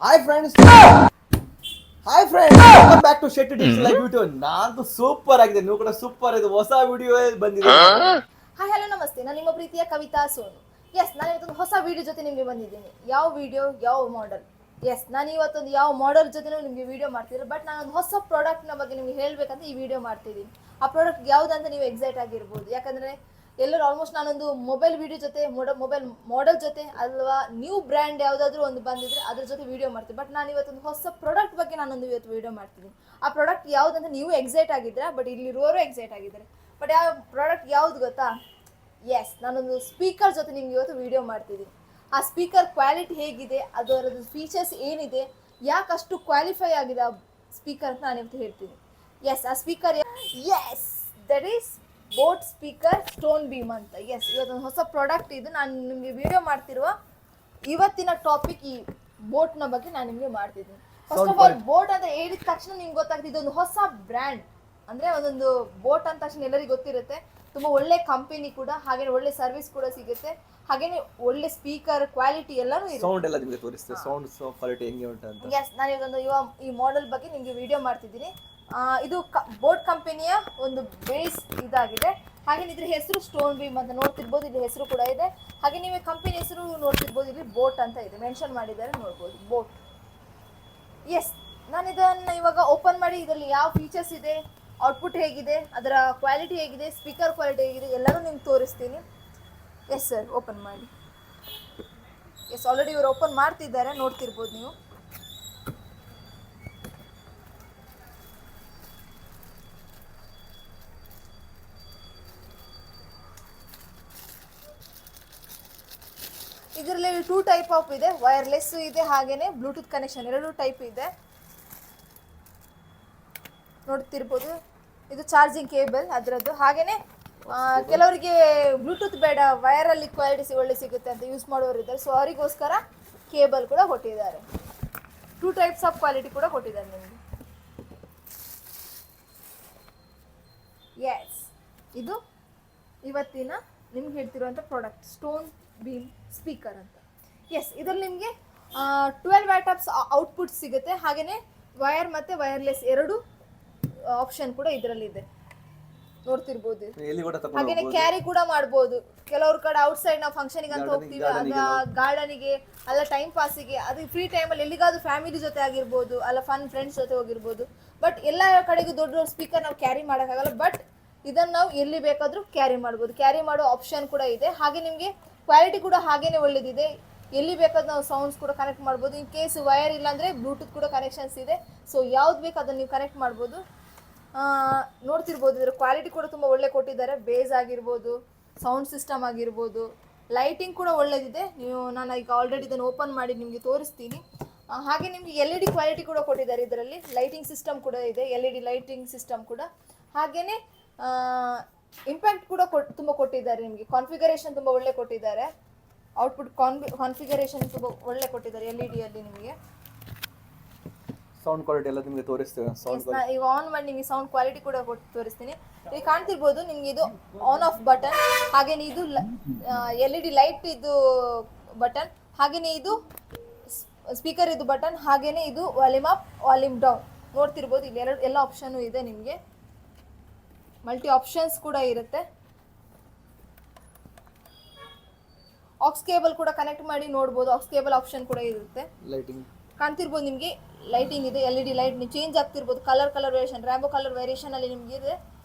Hi friends, welcome back to Shetty digital live video. ನಾನು super ಆಗಿದೆ, ನೀವು ಕೂಡ ಸೂಪರ್ ಇದೆ. ಹೊಸ ವಿಡಿಯೋ ಬಂದಿದೆ. ಹಾಯ್ ಹಲೋ ನಮಸ್ತೆ, ನಾನು ನಿಮ್ಮ ಪ್ರೀತಿಯ ಕವಿತಾ ಸೋನು. ನಾನು ಇವತ್ತೊಂದು ಹೊಸ ವಿಡಿಯೋ ಜೊತೆ ನಿಮಗೆ ಬಂದಿದ್ದೀನಿ. ಯಾವ ವಿಡಿಯೋ, ಯಾವ ಮಾಡೆಲ್? ನಾನು ಇವತ್ತೊಂದು ಯಾವ ಮಾಡೆಲ್ ಜೊತೆ ನಿಮಗೆ ವಿಡಿಯೋ ಮಾಡ್ತಿದ್ದೀನಿ. ಬಟ್ ನಾನೊಂದು ಹೊಸ ಪ್ರಾಡಕ್ಟ್ನ ಬಗ್ಗೆ ನಿಮಗೆ ಹೇಳಬೇಕಂತ ಈ ವಿಡಿಯೋ ಮಾಡ್ತಿದ್ದೀನಿ. ಆ ಪ್ರಾಡಕ್ಟ್ ಯಾವುದಂತ ನೀವು ಎಕ್ಸೈಟ್ ಆಗಿರ್ಬೋದು. ಯಾಕಂದರೆ ಎಲ್ಲರೂ ಆಲ್ಮೋಸ್ಟ್ ನಾನೊಂದು ಮೊಬೈಲ್ ವಿಡಿಯೋ ಜೊತೆ ಮೊಬೈಲ್ ಮಾಡೆಲ್ ಜೊತೆ ಅಥವಾ ನ್ಯೂ ಬ್ರ್ಯಾಂಡ್ ಯಾವುದಾದ್ರೂ ಒಂದು ಬಂದಿದ್ರೆ ಅದ್ರ ಜೊತೆ ವಿಡಿಯೋ ಮಾಡ್ತೀನಿ. ಬಟ್ ನಾನು ಇವತ್ತೊಂದು ಹೊಸ ಪ್ರಾಡಕ್ಟ್ ಬಗ್ಗೆ ನಾನೊಂದು ಇವತ್ತು ವಿಡಿಯೋ ಮಾಡ್ತೀನಿ. ಆ ಪ್ರಾಡಕ್ಟ್ ಯಾವುದಂತ ನೀವು ಎಕ್ಸೈಟ್ ಆಗಿದ್ದೀರಾ, ಬಟ್ ಇಲ್ಲಿರೋರು ಎಕ್ಸೈಟ್ ಆಗಿದ್ದಾರೆ. ಬಟ್ ಯಾವ ಪ್ರಾಡಕ್ಟ್ ಯಾವುದು ಗೊತ್ತಾ? ನಾನೊಂದು ಸ್ಪೀಕರ್ ಜೊತೆ ನಿಮ್ಗೆ ಇವತ್ತು ವಿಡಿಯೋ ಮಾಡ್ತಿದ್ದೀನಿ. ಆ ಸ್ಪೀಕರ್ ಕ್ವಾಲಿಟಿ ಹೇಗಿದೆ, ಅದರದ್ದು ಫೀಚರ್ಸ್ ಏನಿದೆ, ಯಾಕಷ್ಟು ಕ್ವಾಲಿಫೈ ಆಗಿದೆ ಆ ಸ್ಪೀಕರ್ ಅಂತ ನಾನು ಇವತ್ತು ಹೇಳ್ತೀನಿ. ಆ speaker that is boat speaker stone beam ಅಂತ. ಇವತ್ತೊಂದು ಹೊಸ ಪ್ರಾಡಕ್ಟ್ ಇದು. ನಾನು ನಿಮಗೆ ವಿಡಿಯೋ ಮಾಡ್ತಿರುವ ಇವತ್ತಿನ ಟಾಪಿಕ್ ಈ ಬೋಟ್ನ ಬಗ್ಗೆ ನಾನು ನಿಮಗೆ ಮಾಡ್ತಿದ್ದೀನಿ. ಫಸ್ಟ್ ಆಫ್ ಆಲ್, ಬೋಟ್ ಅಂತ ಹೇಳಿದ ತಕ್ಷಣ ನಿಮ್ಗೆ ಗೊತ್ತಾಗ್ತದೆ ಇದೊಂದು ಹೊಸ ಬ್ರ್ಯಾಂಡ್. ಅಂದರೆ ಒಂದೊಂದು ಬೋಟ್ ಅಂದ ತಕ್ಷಣ ಎಲ್ಲರಿಗೂ ಗೊತ್ತಿರುತ್ತೆ. ತುಂಬ ಒಳ್ಳೆ ಕಂಪನಿ ಕೂಡ, ಹಾಗೇನೆ ಒಳ್ಳೆ ಸರ್ವಿಸ್ ಕೂಡ ಸಿಗುತ್ತೆ, ಹಾಗೇನೆ ಒಳ್ಳೆ ಸ್ಪೀಕರ್ ಕ್ವಾಲಿಟಿ ಎಲ್ಲಾನು ಇದೆ. ಸೌಂಡ್ ಎಲ್ಲ ನಿಮಗೆ ತೋರಿಸ್ತೇವೆ, ಸೌಂಡ್ ಕ್ವಾಲಿಟಿ ಹೆಂಗೆ ಉಂಟು ಅಂತ. ನಾನು ಇವತ್ತೊಂದು ಈ ಮಾಡೆಲ್ ಬಗ್ಗೆ ನಿಮಗೆ ವಿಡಿಯೋ ಮಾಡ್ತಿದ್ದೀನಿ. ಇದು ಬೋಟ್ ಕಂಪನಿಯ ಒಂದು ಬೇಸ್ ಇದಾಗಿದೆ. ಹಾಗೆ ಇದ್ರ ಹೆಸರು ಸ್ಟೋನ್ ಬೀಮ್ ಅಂತ ನೋಡ್ತಿರ್ಬೋದು. ಇಲ್ಲಿ ಹೆಸರು ಕೂಡ ಇದೆ. ಹಾಗೆ ನೀವು ಕಂಪನಿ ಹೆಸರು ನೋಡ್ತಿರ್ಬೋದು. ಇಲ್ಲಿ ಬೋಟ್ ಅಂತ ಇದೆ, ಮೆನ್ಷನ್ ಮಾಡಿದ್ದಾರೆ, ನೋಡ್ಬೋದು ಬೋಟ್. ನಾನು ಇದನ್ನು ಇವಾಗ ಓಪನ್ ಮಾಡಿ ಇದರಲ್ಲಿ ಯಾವ ಫೀಚರ್ಸ್ ಇದೆ, ಔಟ್ಪುಟ್ ಹೇಗಿದೆ, ಅದರ ಕ್ವಾಲಿಟಿ ಹೇಗಿದೆ, ಸ್ಪೀಕರ್ ಕ್ವಾಲಿಟಿ ಹೇಗಿದೆ ಎಲ್ಲರೂ ನಿಮ್ಗೆ ತೋರಿಸ್ತೀನಿ. ಸರ್, ಓಪನ್ ಮಾಡಿ. ಆಲ್ರೆಡಿ ಇವರು ಓಪನ್ ಮಾಡ್ತಿದ್ದಾರೆ, ನೋಡ್ತಿರ್ಬೋದು ನೀವು. ಇದರಲ್ಲಿ 2 ಟೈಪ್ ಆಫ್ ಇದೆ, ವೈರ್ಲೆಸ್ ಇದೆ, ಹಾಗೇನೆ ಬ್ಲೂಟೂತ್ ಕನೆಕ್ಷನ್, 2 ಟೈಪ್ ಇದೆ, ನೋಡ್ತಿರ್ಬೋದು. ಇದು ಚಾರ್ಜಿಂಗ್ ಕೇಬಲ್ ಅದರದ್ದು. ಹಾಗೇನೆ ಕೆಲವರಿಗೆ ಬ್ಲೂಟೂತ್ ಬೇಡ, ವೈರಲ್ಲಿ ಕ್ವಾಲಿಟಿ ಒಳ್ಳೆ ಸಿಗುತ್ತೆ ಅಂತ ಯೂಸ್ ಮಾಡೋರು ಇದ್ದಾರೆ. ಸೊ ಅವರಿಗೋಸ್ಕರ ಕೇಬಲ್ ಕೂಡ ಕೊಟ್ಟಿದ್ದಾರೆ. 2 ಟೈಪ್ಸ್ ಆಫ್ ಕ್ವಾಲಿಟಿ ಕೂಡ ಕೊಟ್ಟಿದ್ದಾರೆ ನಿಮಗೆ. ಇದು ಇವತ್ತಿನ ನಿಮ್ಗೆ ಹೇಳ್ತಿರುವಂಥ ಪ್ರಾಡಕ್ಟ್ ಸ್ಟೋನ್ ಬೀಮ್ ಸ್ಪೀಕರ್ ಅಂತ. ಇದರಲ್ಲಿ ನಿಮಗೆ 12 ವ್ಯಾಟ್ಸ್ ಔಟ್ಪುಟ್ ಸಿಗುತ್ತೆ. ಹಾಗೆಯೇ ವೈರ್ ಮತ್ತು ವೈರ್ಲೆಸ್ 2 ಆಪ್ಷನ್ ಕೂಡ ಇದರಲ್ಲಿ ಇದೆ, ನೋಡ್ತಿರ್ಬೋದು. ಹಾಗೇನೆ ಕ್ಯಾರಿ ಕೂಡ ಮಾಡ್ಬೋದು. ಕೆಲವ್ರ ಕಡೆ ಔಟ್ಸೈಡ್ ನಾವು ಫಂಕ್ಷನಿಗೆ ಅಂತ ಹೋಗ್ತೀವಿ, ಗಾರ್ಡನಿಗೆ ಅಲ್ಲ ಟೈಮ್ ಪಾಸಿಗೆ, ಅದು ಫ್ರೀ ಟೈಮಲ್ಲಿ ಎಲ್ಲಿಗಾದ್ರೂ ಫ್ಯಾಮಿಲಿ ಜೊತೆ ಆಗಿರ್ಬೋದು, ಅಲ್ಲ ಫ್ರೆಂಡ್ಸ್ ಜೊತೆ ಹೋಗಿರ್ಬೋದು. ಬಟ್ ಎಲ್ಲ ಕಡೆಗೂ ದೊಡ್ಡ ದೊಡ್ಡ ಸ್ಪೀಕರ್ ನಾವು ಕ್ಯಾರಿ ಮಾಡೋಕ್ಕಾಗಲ್ಲ. ಬಟ್ ಇದನ್ನು ನಾವು ಎಲ್ಲಿ ಬೇಕಾದರೂ ಕ್ಯಾರಿ ಮಾಡ್ಬೋದು. ಕ್ಯಾರಿ ಮಾಡೋ ಆಪ್ಷನ್ ಕೂಡ ಇದೆ. ಹಾಗೆ ನಿಮಗೆ ಕ್ವಾಲಿಟಿ ಕೂಡ ಹಾಗೇನೆ ಒಳ್ಳೆದಿದೆ. ಎಲ್ಲಿ ಬೇಕಾದ್ರೂ ನಾವು ಸೌಂಡ್ಸ್ ಕೂಡ ಕನೆಕ್ಟ್ ಮಾಡ್ಬೋದು. ಇನ್ ಕೇಸ್ ವೈರ್ ಇಲ್ಲಾಂದರೆ ಬ್ಲೂಟೂತ್ ಕೂಡ ಕನೆಕ್ಷನ್ಸ್ ಇದೆ. ಸೊ ಯಾವ್ದು ಬೇಕು ಅದನ್ನು ನೀವು ಕನೆಕ್ಟ್ ಮಾಡ್ಬೋದು. ನೋಡ್ತಿರ್ಬೋದು, ಇದರ ಕ್ವಾಲಿಟಿ ಕೂಡ ತುಂಬ ಒಳ್ಳೆ ಕೊಟ್ಟಿದ್ದಾರೆ. ಬೇಸ್ ಆಗಿರ್ಬೋದು, ಸೌಂಡ್ ಸಿಸ್ಟಮ್ ಆಗಿರ್ಬೋದು, ಲೈಟಿಂಗ್ ಕೂಡ ಒಳ್ಳೆದಿದೆ. ನಾನು ಈಗ ಆಲ್ರೆಡಿ ಇದನ್ನು ಓಪನ್ ಮಾಡಿ ನಿಮಗೆ ತೋರಿಸ್ತೀನಿ. ಹಾಗೆ ನಿಮಗೆ LED ಕ್ವಾಲಿಟಿ ಕೂಡ ಕೊಟ್ಟಿದ್ದಾರೆ. ಇದರಲ್ಲಿ ಲೈಟಿಂಗ್ ಸಿಸ್ಟಮ್ ಕೂಡ ಇದೆ, LED ಲೈಟಿಂಗ್ ಸಿಸ್ಟಮ್ ಕೂಡ. ಹಾಗೆಯೇ ಇಂಪ್ಯಾಕ್ಟ್ ಕೂಡ ತುಂಬ ಕೊಟ್ಟಿದ್ದಾರೆ ನಿಮಗೆ. ಕಾನ್ಫಿಗರೇಷನ್ ತುಂಬ ಒಳ್ಳೆ ಕೊಟ್ಟಿದ್ದಾರೆ. ಔಟ್ಪುಟ್ ಕಾನ್ಫಿಗರೇಷನ್ ತುಂಬ ಒಳ್ಳೆ ಕೊಟ್ಟಿದ್ದಾರೆ LED ನಿಮಗೆ. ಸೌಂಡ್ ಕ್ವಾಲಿಟಿ ಎಲ್ಲ ನಿಮಗೆ ತೋರಿಸ್ತೇವೆ. ಈಗ ಆನ್ ಮಾಡಿ ನಿಮಗೆ ಸೌಂಡ್ ಕ್ವಾಲಿಟಿ ಕೂಡ ತೋರಿಸ್ತೀನಿ. ಈಗ ಕಾಣ್ತಿರ್ಬೋದು ನಿಮ್ಗೆ ಇದು ಆನ್ ಆಫ್ ಬಟನ್, ಹಾಗೇನೆ ಇದು LED ಲೈಟ್ ಇದು ಬಟನ್, ಹಾಗೇನೆ ಇದು ಸ್ಪೀಕರ್ ಇದು ಬಟನ್, ಹಾಗೇನೆ ಇದು ವಾಲ್ಯೂಮ್ ಅಪ್ ವಾಲ್ಯೂಮ್ ಡೌನ್. ನೋಡ್ತಿರ್ಬೋದು ಇಲ್ಲಿ ಎಲ್ಲ ಆಪ್ಷನ್ ಇದೆ ನಿಮಗೆ. ಮಲ್ಟಿ ಆಪ್ಷನ್ಸ್ ಕೂಡ ಇರುತ್ತೆ. ಆಕ್ಸ್ ಕೇಬಲ್ ಕೂಡ ಕನೆಕ್ಟ್ ಮಾಡಿ ನೋಡ್ಬೋದು. ಆಕ್ಸ್ ಕೇಬಲ್ ಆಪ್ಷನ್ ಕೂಡ ಇರುತ್ತೆ. ಲೈಟಿಂಗ್ ಕಾಣ್ತಿರ್ಬೋದು ನಿಮಗೆ, ಲೈಟಿಂಗ್ ಇದೆ, LED ಲೈಟ್ ನೀವು ಚೇಂಜ್ ಆಗ್ತಿರ್ಬೋದು. Colour variation, rainbow colour variation ಅಲ್ಲಿ ನಿಮಗೆ ಇದೆ,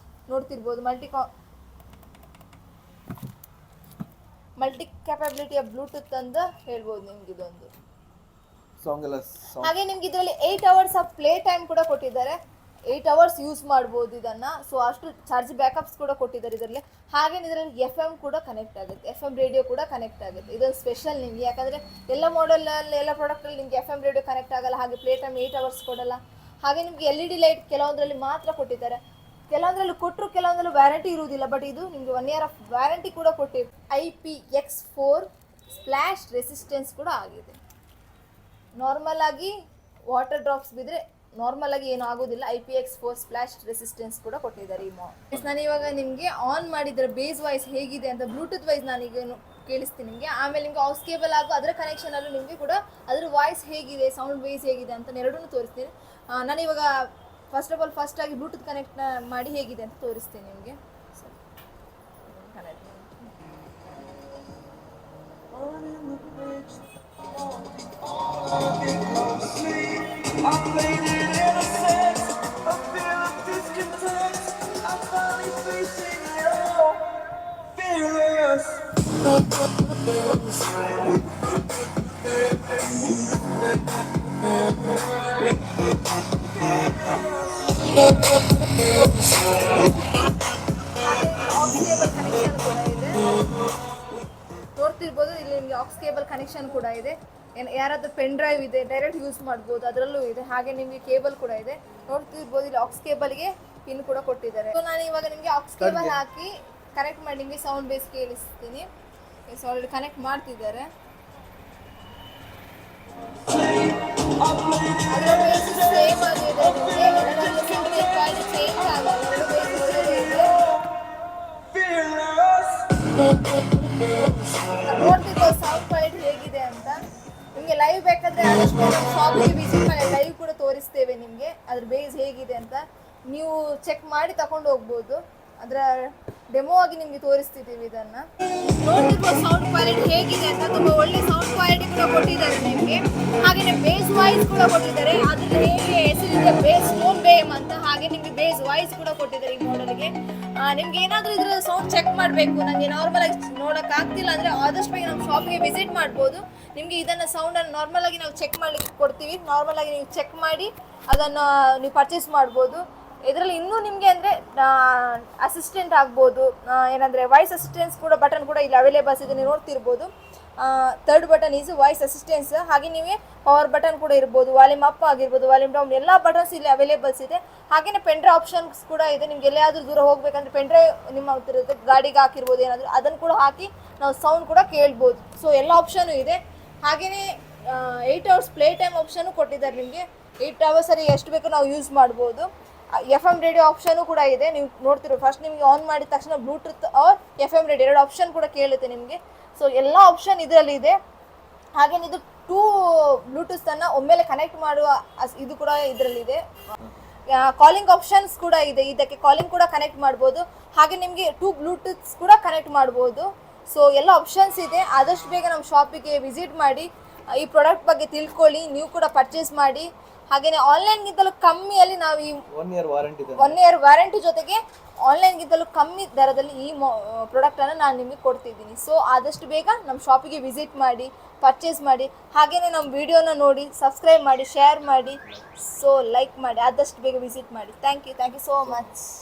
ನೋಡ್ತಿರ್ಬೋದು. ಮಲ್ಟಿ ಕ್ಯಾಪಬಿಲಿಟಿಯ ಬ್ಲೂಟೂತ್ ಅಂತ ಹೇಳ್ಬೋದು ನಿಮ್ಗೆ ಇದೊಂದು. ಹಾಗೆ ನಿಮ್ಗೆ ಇದರಲ್ಲಿ 8 hours ಆಫ್ ಪ್ಲೇ ಟೈಮ್ ಕೂಡ ಕೊಟ್ಟಿದ್ದಾರೆ. 8 hours ಯೂಸ್ ಮಾಡ್ಬೋದು ಇದನ್ನು. ಸೊ ಅಷ್ಟು ಚಾರ್ಜ್ ಬ್ಯಾಕಪ್ಸ್ ಕೂಡ ಕೊಟ್ಟಿದ್ದಾರೆ ಇದರಲ್ಲಿ. ಹಾಗೆ ಇದರಲ್ಲಿ FM ಕೂಡ ಕನೆಕ್ಟ್ ಆಗುತ್ತೆ, FM ರೇಡಿಯೋ ಕೂಡ ಕನೆಕ್ಟ್ ಆಗುತ್ತೆ. ಇದೊಂದು ಸ್ಪೆಷಲ್ ನಿಮಗೆ, ಯಾಕಂದರೆ ಎಲ್ಲ ಮಾಡೆಲಲ್ಲಿ ಎಲ್ಲ ಪ್ರಾಡಕ್ಟಲ್ಲಿ ನಿಮಗೆ FM ರೇಡಿಯೋ ಕನೆಕ್ಟ್ ಆಗಲ್ಲ. ಹಾಗೆ ಪ್ಲೇ ಟೈಮ್ 8 hours ಕೊಡಲ್ಲ. ಹಾಗೆ ನಿಮಗೆ LED ಲೈಟ್ ಕೆಲವೊಂದರಲ್ಲಿ ಮಾತ್ರ ಕೊಟ್ಟಿದ್ದಾರೆ, ಕೆಲವೊಂದರಲ್ಲಿ ಕೊಟ್ಟರು, ಕೆಲವೊಂದರಲ್ಲಿ ವ್ಯಾರಂಟಿ ಇರುವುದಿಲ್ಲ. ಬಟ್ ಇದು ನಿಮಗೆ 1 year ಆಫ್ ವ್ಯಾರಂಟಿ ಕೂಡ ಕೊಟ್ಟಿದೆ. IPX4 ಸ್ಪ್ಲಾಶ್ ರೆಸಿಸ್ಟೆನ್ಸ್ ಕೂಡ ಆಗಿದೆ. ನಾರ್ಮಲ್ ಆಗಿ ವಾಟರ್ ಡ್ರಾಪ್ಸ್ ಬಿದ್ದರೆ ನಾರ್ಮಲ್ ಆಗಿ ಏನು ಆಗೋದಿಲ್ಲ. IPX4 ಸ್ಪ್ಲಾಶ್ ರೆಸಿಸ್ಟೆನ್ಸ್ ಕೂಡ ಕೊಟ್ಟಿದ್ದಾರೆ ಈ ನಾನು ಇವಾಗ ನಿಮಗೆ ಆನ್ ಮಾಡಿದರೆ ಬೇಸ್ ವಾಯ್ಸ್ ಹೇಗಿದೆ ಅಂತ ಬ್ಲೂಟೂತ್ ವೈಸ್ ನಾನೀಗ ಕೇಳಿಸ್ತೀನಿ ನಿಮಗೆ. ಆಮೇಲೆ ನಿಮಗೆ ಹೌಸ್ ಕೇಬಲ್ ಹಾಗೂ ಅದರ ಕನೆಕ್ಷನಲ್ಲೂ ನಿಮಗೆ ಕೂಡ ಅದರ ವಾಯ್ಸ್ ಹೇಗಿದೆ, ಸೌಂಡ್ ಬೇಸ್ ಹೇಗಿದೆ ಅಂತ ಎರಡನ್ನೂ ತೋರಿಸ್ತೀನಿ. ನಾನು ಇವಾಗ ಫಸ್ಟ್ ಆಗಿ ಬ್ಲೂಟೂತ್ ಕನೆಕ್ಟ್ ಮಾಡಿ ಹೇಗಿದೆ ಅಂತ ತೋರಿಸ್ತೀನಿ ನಿಮಗೆ. ನೋಡ್ತಿರ್ಬೋದು ಇಲ್ಲಿ ನಿಮಗೆ ಆಕ್ಸ್ ಕೇಬಲ್ ಕನೆಕ್ಷನ್ ಕೂಡ ಇದೆ. ಯಾರಾದ್ರೂ ಪೆನ್ ಡ್ರೈವ್ ಇದೆ ಡೈರೆಕ್ಟ್ ಯೂಸ್ ಮಾಡ್ಬೋದು, ಅದರಲ್ಲೂ ಇದೆ. ಹಾಗೆ ನಿಮಗೆ ಕೇಬಲ್ ಕೂಡ ಇದೆ. ನೋಡ್ತಿರ್ಬೋದು ಇಲ್ಲಿ ಆಕ್ಸ್ ಕೇಬಲ್ಗೆ ಪಿನ್ ಕೂಡ ಕೊಟ್ಟಿದ್ದಾರೆ. ಸೊ ನಾನು ಇವಾಗ ನಿಮಗೆ ಆಕ್ಸ್ ಕೇಬಲ್ ಹಾಕಿ ಕನೆಕ್ಟ್ ಮಾಡಿ ನಿಮಗೆ ಸೌಂಡ್ ಬೇಸ್ ಕೇಳಿಸ್ತೀನಿ. ಆಲ್ರೆಡಿ ಕನೆಕ್ಟ್ ಮಾಡ್ತಿದ್ದಾರೆ. ಅದರ ಬೇಸ್ ಸೇಮ್ ಆಗಿದೆ ನಿಮಗೆ, ಎರಡರಲ್ಲಿ ಸಿಂಗಲ್ ಕ್ವಾಲಿಟಿ ಚೇಂಜ್ ಆಗಲ್ಲ, ಎರಡು ಬೇಸ್ ಒಳ್ಳೆದೇ ಇದೆ. ನೋಡ್ತಿರ್ಬೋದು ಸೌಂಡ್ ಕ್ವಾಲಿಟಿ ಹೇಗಿದೆ ಅಂತ. ನಿಮಗೆ ಲೈವ್ ಬೇಕಾದ್ರೆ ಆದಷ್ಟು ಶಾಪಿಗೆ ವಿಸಿಟ್ ಮಾಡಿ ಲೈವ್ ಕೂಡ ತೋರಿಸ್ತೇವೆ ನಿಮಗೆ ಅದ್ರ ಬೇಸ್ ಹೇಗಿದೆ ಅಂತ. ನೀವು ಚೆಕ್ ಮಾಡಿ ತಗೊಂಡು ಹೋಗ್ಬೋದು. ಅದರ ಡೆಮೋ ಆಗಿ ನಿಮಗೆ ತೋರಿಸ್ತಿದ್ದೀವಿ ಇದನ್ನು. ನೋಡ್ತಿರ್ಬೋದು ಸೌಂಡ್ ಕ್ವಾಲಿಟಿ ಹೇಗಿದೆ ಅಂತ. ತುಂಬ ಒಳ್ಳೆ ಸೌಂಡ್ ಕ್ವಾಲಿಟಿ ಕೂಡ ಕೊಟ್ಟಿದ್ದಾರೆ ನಿಮಗೆ. ಹಾಗೆಯೇ ಬೇಸ್ ವಾಯ್ಸ್ ಕೂಡ ಕೊಟ್ಟಿದ್ದಾರೆ. ಅದ್ರಲ್ಲಿ ಹೇಗೆ ಹೆಸರಿದೆ ಬೇಸ್ ಸ್ಟೋನ್ ಬೇಮ್ ಅಂತ. ಹಾಗೆ ನಿಮಗೆ ಬೇಸ್ ವಾಯ್ಸ್ ಕೂಡ ಕೊಟ್ಟಿದ್ದಾರೆ ಈ ಮಾಡೆಲ್ಗೆ. ನಿಮ್ಗೆ ಏನಾದರೂ ಇದರ ಸೌಂಡ್ ಚೆಕ್ ಮಾಡಬೇಕು, ನನಗೆ ನಾರ್ಮಲ್ ಆಗಿ ನೋಡೋಕೆ ಆಗ್ತಿಲ್ಲ ಅಂದರೆ ಆದಷ್ಟು ಬೇಗ ನಮ್ಮ ಶಾಪಿಗೆ ವಿಸಿಟ್ ಮಾಡ್ಬೋದು. ನಿಮಗೆ ಇದನ್ನು ಸೌಂಡನ್ನು ನಾರ್ಮಲ್ ಆಗಿ ನಾವು ಚೆಕ್ ಮಾಡಲಿಕ್ಕೆ ಕೊಡ್ತೀವಿ. ನಾರ್ಮಲ್ ಆಗಿ ನೀವು ಚೆಕ್ ಮಾಡಿ ಅದನ್ನು ನೀವು ಪರ್ಚೇಸ್ ಮಾಡ್ಬೋದು. ಇದರಲ್ಲಿ ಇನ್ನೂ ನಿಮಗೆ ಅಂದರೆ ಅಸಿಸ್ಟೆಂಟ್ ಆಗ್ಬೋದು, ಏನಂದರೆ ವಾಯ್ಸ್ ಅಸಿಸ್ಟೆನ್ಸ್ ಕೂಡ ಬಟನ್ ಕೂಡ ಇಲ್ಲಿ ಅವೈಲೇಬಲ್ಸ್ ಇದೆ. ನೀವು ನೋಡ್ತಿರ್ಬೋದು third button is voice assistance. ಹಾಗೆ ನೀವೇ ಪವರ್ ಬಟನ್ ಕೂಡ ಇರ್ಬೋದು, ವಾಲ್ಯೂಮ್ ಅಪ್ ಆಗಿರ್ಬೋದು, ವಾಲ್ಯೂಮ್ ಡೌನ್ ಎಲ್ಲ ಬಟನ್ಸ್ ಇಲ್ಲಿ ಅವೈಲೇಬಲ್ಸ್ ಇದೆ. ಹಾಗೆಯೇ ಪೆನ್ಡ್ರೈವ್ ಆಪ್ಷನ್ಸ್ ಕೂಡ ಇದೆ. ನಿಮ್ಗೆ ಎಲ್ಲಿಯಾದರೂ ದೂರ ಹೋಗಬೇಕಂದ್ರೆ ಪೆನ್ಡ್ರೈವ್ ನಿಮ್ಮ ಹತ್ರ ಇರುತ್ತೆ, ಗಾಡಿಗೆ ಹಾಕಿರ್ಬೋದು ಏನಾದರೂ, ಅದನ್ನು ಕೂಡ ಹಾಕಿ ನಾವು ಸೌಂಡ್ ಕೂಡ ಕೇಳ್ಬೋದು. ಸೊ ಎಲ್ಲ ಆಪ್ಷನು ಇದೆ. ಹಾಗೆಯೇ 8 hours ಪ್ಲೇ ಟೈಮ್ ಆಪ್ಷನು ಕೊಟ್ಟಿದ್ದಾರೆ ನಿಮಗೆ. 8 hours ಎಷ್ಟು ಬೇಕು ನಾವು ಯೂಸ್ ಮಾಡ್ಬೋದು. FM ರೇಡಿಯೋ ಆಪ್ಷನು ಕೂಡ ಇದೆ. ನೀವು ನೋಡ್ತಿರೋ ಫಸ್ಟ್ ನಿಮಗೆ ಆನ್ ಮಾಡಿದ ತಕ್ಷಣ ಬ್ಲೂಟೂತ್ ಆರ್ FM ರೇಡಿಯೋ ಎರಡು ಆಪ್ಷನ್ ಕೂಡ ಕೇಳುತ್ತೆ ನಿಮಗೆ. ಸೊ ಎಲ್ಲ ಆಪ್ಷನ್ ಇದರಲ್ಲಿ ಇದೆ. ಹಾಗೇನೆ ಇದು 2 ಬ್ಲೂಟೂತ್ಸನ್ನು ಒಮ್ಮೆಲೆ ಕನೆಕ್ಟ್ ಮಾಡುವ ಇದು ಕೂಡ ಇದರಲ್ಲಿದೆ. ಕಾಲಿಂಗ್ ಆಪ್ಷನ್ಸ್ ಕೂಡ ಇದೆ. ಇದಕ್ಕೆ ಕಾಲಿಂಗ್ ಕೂಡ ಕನೆಕ್ಟ್ ಮಾಡ್ಬೋದು. ಹಾಗೆ ನಿಮಗೆ 2 ಬ್ಲೂಟೂತ್ಸ್ ಕೂಡ ಕನೆಕ್ಟ್ ಮಾಡ್ಬೋದು. ಸೊ ಎಲ್ಲ ಆಪ್ಷನ್ಸ್ ಇದೆ. ಆದಷ್ಟು ಬೇಗ ನಮ್ಮ ಶಾಪಿಗೆ ವಿಸಿಟ್ ಮಾಡಿ ಈ ಪ್ರಾಡಕ್ಟ್ ಬಗ್ಗೆ ತಿಳ್ಕೊಳ್ಳಿ, ನೀವು ಕೂಡ ಪರ್ಚೇಸ್ ಮಾಡಿ. ಹಾಗೆಯೇ ಆನ್ಲೈನ್ಗಿಂತಲೂ ಕಮ್ಮಿಯಲ್ಲಿ ನಾವು ಈ 1 year ವಾರಂಟಿ ಇದೆ. 1 year ವಾರಂಟಿ ಜೊತೆಗೆ ಆನ್ಲೈನ್ಗಿಂತಲೂ ಕಮ್ಮಿ ದರದಲ್ಲಿ ಈ ಪ್ರಾಡಕ್ಟನ್ನು ನಾನು ನಿಮಗೆ ಕೊಡ್ತಿದ್ದೀನಿ. ಸೊ ಆದಷ್ಟು ಬೇಗ ನಮ್ಮ ಶಾಪಿಗೆ ವಿಸಿಟ್ ಮಾಡಿ, ಪರ್ಚೇಸ್ ಮಾಡಿ. ಹಾಗೆಯೇ ನಮ್ಮ ವಿಡಿಯೋನ ನೋಡಿ ಸಬ್ಸ್ಕ್ರೈಬ್ ಮಾಡಿ, ಶೇರ್ ಮಾಡಿ, ಸೊ ಲೈಕ್ ಮಾಡಿ. ಆದಷ್ಟು ಬೇಗ ವಿಸಿಟ್ ಮಾಡಿ. Thank you so much.